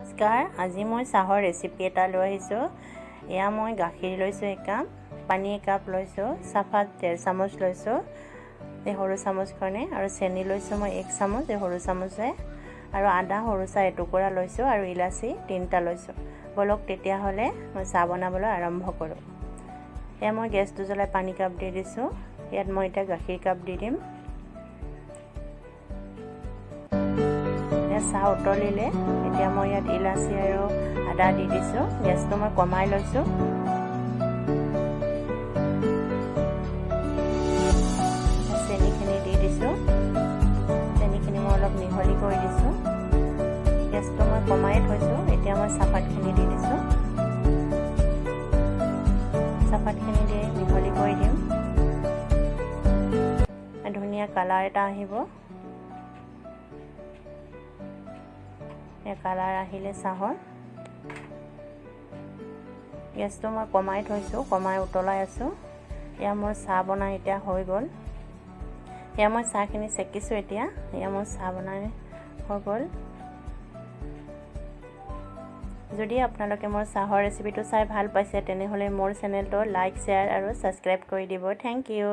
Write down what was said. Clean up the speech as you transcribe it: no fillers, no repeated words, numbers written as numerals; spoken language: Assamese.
নমস্কাৰ, আজি মই চাহৰ ৰেচিপি এটা লৈ আহিছোঁ। এয়া মই গাখীৰ লৈছোঁ 1 কাপ, পানী 1 কাপ লৈছোঁ, চাহপাত 1.5 চামুচ লৈছোঁ এই সৰু চামুচখনে, আৰু চেনি লৈছোঁ মই 1 চামুচ এই সৰু চামুচে, আৰু আদা সৰু চাহ এটুকুৰা লৈছোঁ, আৰু ইলাচি 3টা লৈছোঁ। বলক তেতিয়াহ'লে মই চাহ বনাবলৈ আৰম্ভ কৰোঁ। এয়া মই গেছটো জ্বলাই পানী কাপ দি দিছোঁ। ইয়াত মই এতিয়া গাখীৰ কাপ দি দিম। চাহ উতলিলে এতিয়া মই ইয়াত ইলাচি আৰু আদা দি দিছোঁ। গেছটো মই কমাই লৈছোঁ। চেনিখিনি দি দিছোঁ। চেনিখিনি মই অলপ মিহলি কৰি দিছোঁ। গেছটো মই কমাই থৈছোঁ। এতিয়া মই চাহপাতখিনি দি দিছোঁ। চাহপাতখিনি দি মিহলি কৰি দিম। ধুনীয়া কালাৰ এটা আহিব। কালাৰ আহিলে চাহৰ, গেছটো মই কমাই থৈছোঁ, কমাই উতলাই আছোঁ। এয়া মোৰ চাহ বনাই এতিয়া হৈ গ'ল। এয়া মই চাহখিনি চেকিছোঁ। এতিয়া এয়া মোৰ চাহ বনাই হৈ গ'ল। যদি আপোনালোকে মোৰ চাহৰ ৰেচিপিটো চাই ভাল পাইছে তেনেহ'লে মোৰ চেনেলটো লাইক, শ্বেয়াৰ আৰু ছাবস্ক্ৰাইব কৰি দিব। Thank U.